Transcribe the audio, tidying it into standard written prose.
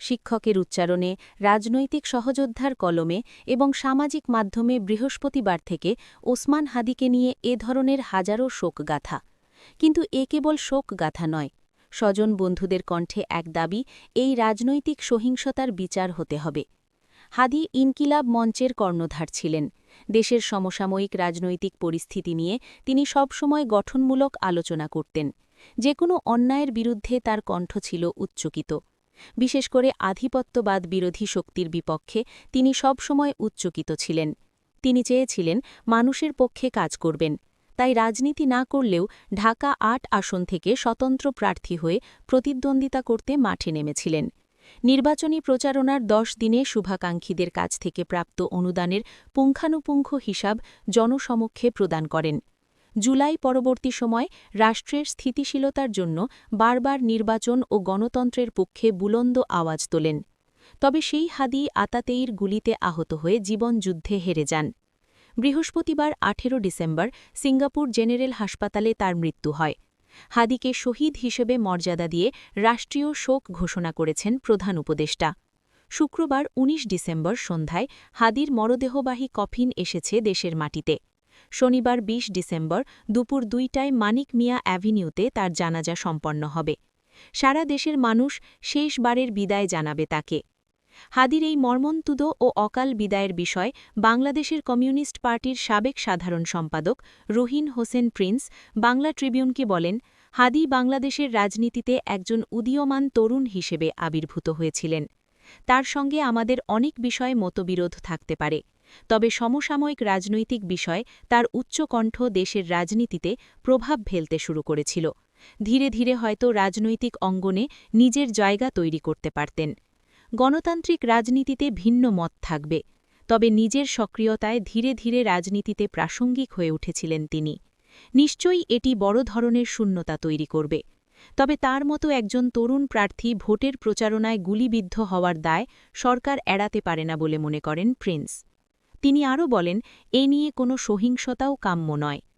শিক্ষকের উচ্চারণে, রাজনৈতিক সহযোদ্ধার কলমে এবং সামাজিক মাধ্যমে বৃহস্পতিবার থেকে ওসমান হাদিকে নিয়ে এ ধরনের হাজারো শোকগাথা। কিন্তু এ কেবল শোকগাথা নয়, স্বজন বন্ধুদের কণ্ঠে এক দাবি, এই রাজনৈতিক সহিংসতার বিচার হতে হবে। হাদি ইনকিলাব মঞ্চের কর্ণধার ছিলেন। দেশের সমসাময়িক রাজনৈতিক পরিস্থিতি নিয়ে তিনি সবসময় গঠনমূলক আলোচনা করতেন। যে কোনো অন্যায়ের বিরুদ্ধে তার কণ্ঠ ছিল উচ্চকিত। বিশেষ করে আধিপত্যবাদ বিরোধী শক্তির বিপক্ষে তিনি সবসময় উচ্চকিত ছিলেন। তিনি চেয়েছিলেন মানুষের পক্ষে কাজ করবেন। তাই রাজনীতি না করলেও ঢাকা ৮ আসন থেকে স্বতন্ত্র প্রার্থী হয়ে প্রতিদ্বন্দ্বিতা করতে মাঠে নেমেছিলেন। নির্বাচনী প্রচারণার ১০ দিনে শুভাকাঙ্ক্ষীদের কাছ থেকে প্রাপ্ত অনুদানের পুঙ্খানুপুঙ্খ হিসাব জনসমক্ষে প্রদান করেন। জুলাই পরবর্তী সময় রাষ্ট্রের স্থিতিশীলতার জন্য বারবার নির্বাচন ও গণতন্ত্রের পক্ষে বুলন্দ আওয়াজ তোলেন। তবে সেই হাদি আতাতেইর গুলিতে আহত হয়ে জীবনযুদ্ধে হেরে যান। বৃহস্পতিবার ১৮ ডিসেম্বর সিঙ্গাপুর জেনারেল হাসপাতালে তার মৃত্যু হয়। হাদিকে শহীদ হিসেবে মর্যাদা দিয়ে রাষ্ট্রীয় শোক ঘোষণা করেছেন প্রধান উপদেষ্টা। শুক্রবার ১৯ ডিসেম্বর সন্ধ্যায় হাদির মরদেহবাহী কফিন এসেছে দেশের মাটিতে। শনিবার ২০ ডিসেম্বর দুপুর ২টায় মানিক মিয়া অ্যাভিনিউতে তার জানাজা সম্পন্ন হবে। সারা দেশের মানুষ শেষবারের বিদায় জানাবে তাকে। হাদির এই মর্মন্তুদ ও অকাল বিদায়ের বিষয় বাংলাদেশের কমিউনিস্ট পার্টির সাবেক সাধারণ সম্পাদক রহিন হোসেন প্রিন্স বাংলা ট্রিবিউনকে বলেন, হাদি বাংলাদেশের রাজনীতিতে একজন উদীয়মান তরুণ হিসেবে আবির্ভূত হয়েছিলেন। তার সঙ্গে আমাদের অনেক বিষয়ে মতবিরোধ থাকতে পারে, তবে সমসাময়িক রাজনৈতিক বিষয় তার উচ্চকণ্ঠ দেশের রাজনীতিতে প্রভাব ফেলতে শুরু করেছিল। ধীরে ধীরে হয়তো রাজনৈতিক অঙ্গনে নিজের জায়গা তৈরি করতে পারতেন। গণতান্ত্রিক রাজনীতিতে ভিন্ন মত থাকবে, তবে নিজের সক্রিয়তায় ধীরে ধীরে রাজনীতিতে প্রাসঙ্গিক হয়ে উঠেছিলেন তিনি। নিশ্চয়ই এটি বড় ধরনের শূন্যতা তৈরি করবে, তবে তার মতো একজন তরুণ প্রার্থী ভোটের প্রচারণায় গুলিবিদ্ধ হওয়ার দায় সরকার এড়াতে পারে না বলে মনে করেন প্রিন্স। তিনি আরও বলেন, এ নিয়ে কোনো সহিংসতাও কাম্য নয়।